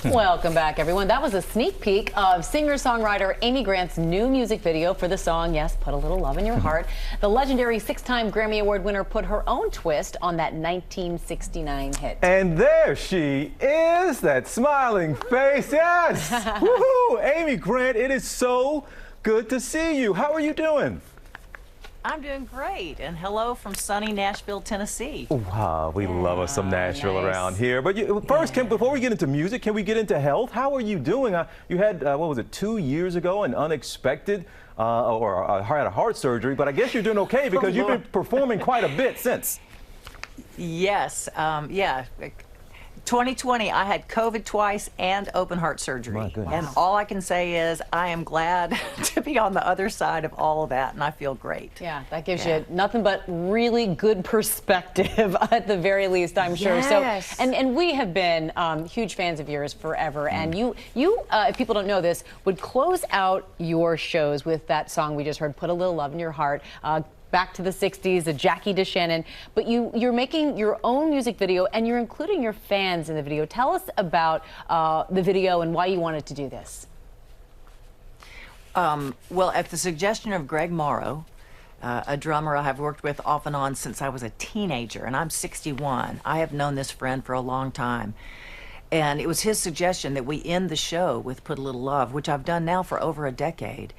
Welcome back, everyone. That was a sneak peek of singer-songwriter Amy Grant's new music video for the song, yes, Put a Little Love in Your Heart. The legendary 6-time Grammy Award winner put her own twist on that 1969 hit. And there she is, that smiling face. Yes! Woohoo! Amy Grant, it is so good to see you. How are you doing? I'm doing great, and hello from sunny Nashville, Tennessee. Wow, we love us some Nashville nice. around here. But first, before we get into music, can we get into health? How are you doing? You had, what was it, 2 years ago, an unexpected, had a heart surgery, but I guess you're doing okay because you've been performing quite a bit since. Yes, yeah. 2020, I had COVID twice and open heart surgery. My goodness. And all I can say is I am glad to be on the other side of all of that, and I feel great. Yeah, that gives you nothing but really good perspective at the very least, I'm sure. Yes. So, and we have been huge fans of yours forever. And you, if people don't know this, would close out your shows with that song we just heard, Put a Little Love in Your Heart. Back to the 60s, a Jackie DeShannon, but you're making your own music video and you're including your fans in the video. Tell us about the video and why you wanted to do this. Well, at the suggestion of Greg Morrow, a drummer I have worked with off and on since I was a teenager, and I'm 61. I have known this friend for a long time. And it was his suggestion that we end the show with Put a Little Love, which I've done now for over a decade.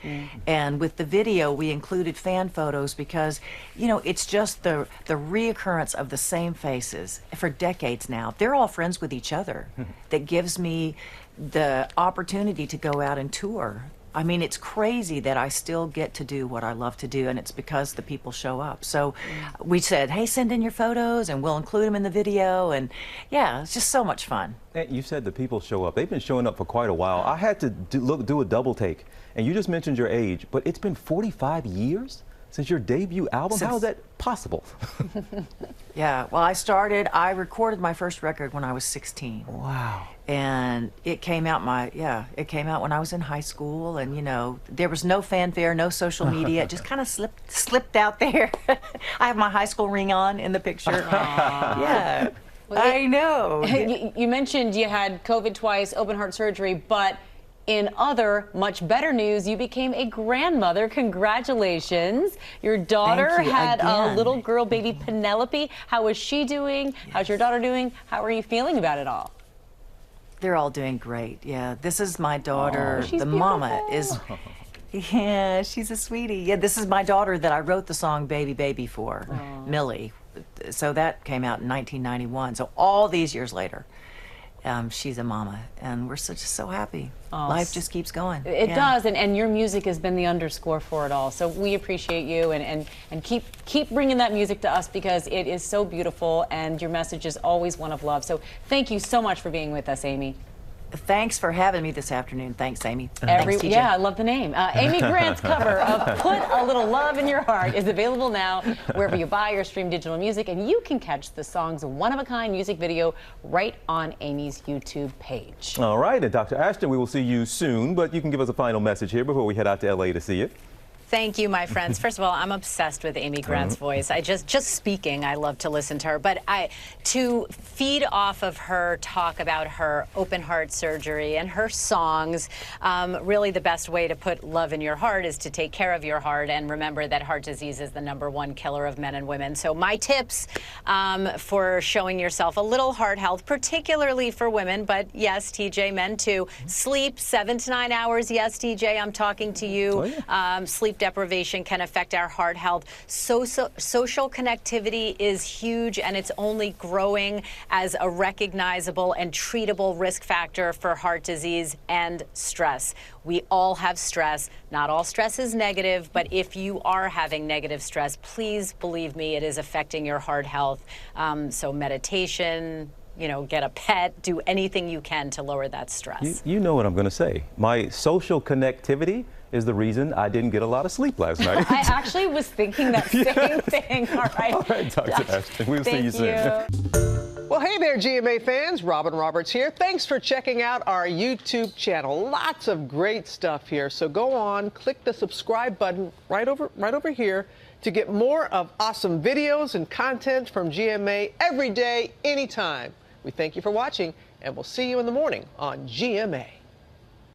And with the video, we included fan photos because, you know, it's just the reoccurrence of the same faces for decades now. They're all friends with each other. That gives me the opportunity to go out and tour. I mean, it's crazy that I still get to do what I love to do, and it's because the people show up. So we said, hey, send in your photos, and we'll include them in the video. And yeah, it's just so much fun. And you said the people show up. They've been showing up for quite a while. I had to do a double take, and you just mentioned your age, but it's been 45 years since your debut album. How is that possible? Yeah, well, I recorded my first record when I was 16. Wow. And it came out it came out when I was in high school, and you know, there was no fanfare, no social media. It just kind of slipped out there. I have my high school ring on in the picture. Yeah. Well, I know. You mentioned you had COVID twice, open heart surgery, but in other, much better news, you became a grandmother. Congratulations. Your daughter had a little girl, baby Penelope. How is she doing? Yes. How's your daughter doing? How are you feeling about it all? They're all doing great. Yeah, this is my daughter. She's the beautiful. Mama is, yeah, she's a sweetie. Yeah, this is my daughter that I wrote the song Baby Baby for, Millie. So that came out in 1991. So all these years later. She's a mama, and we're so happy. Life just keeps going. It does, and your music has been the underscore for it all. So we appreciate you, and keep bringing that music to us because it is so beautiful, and your message is always one of love. So thank you so much for being with us, Amy. Thanks for having me this afternoon. Thanks, Amy. Yeah, I love the name. Amy Grant's cover of Put a Little Love in Your Heart is available now wherever you buy or stream digital music, and you can catch the song's one-of-a-kind music video right on Amy's YouTube page. All right, and Dr. Ashton, we will see you soon, but you can give us a final message here before we head out to LA to see you. Thank you, my friends. First of all, I'm obsessed with Amy Grant's voice. I just speaking, I love to listen to her. But to feed off of her talk about her open heart surgery and her songs, really the best way to put love in your heart is to take care of your heart and remember that heart disease is the #1 killer of men and women. So my tips for showing yourself a little heart health, particularly for women, but yes, TJ, men too. Sleep 7 to 9 hours. Yes, TJ, I'm talking to you. Sleep deprivation can affect our heart health. Social connectivity is huge, and it's only growing as a recognizable and treatable risk factor for heart disease and stress. We all have stress. Not all stress is negative, but if you are having negative stress, please believe me, it is affecting your heart health. So meditation, you know, get a pet, do anything you can to lower that stress. You know what I'm going to say. My social connectivity is the reason I didn't get a lot of sleep last night. I actually was thinking that same thing. All right. All right, Dr. Ashton. We'll see you soon. Well, hey there, GMA fans. Robin Roberts here. Thanks for checking out our YouTube channel. Lots of great stuff here. So go on, click the subscribe button right over here to get more of awesome videos and content from GMA every day, anytime. We thank you for watching, and we'll see you in the morning on GMA.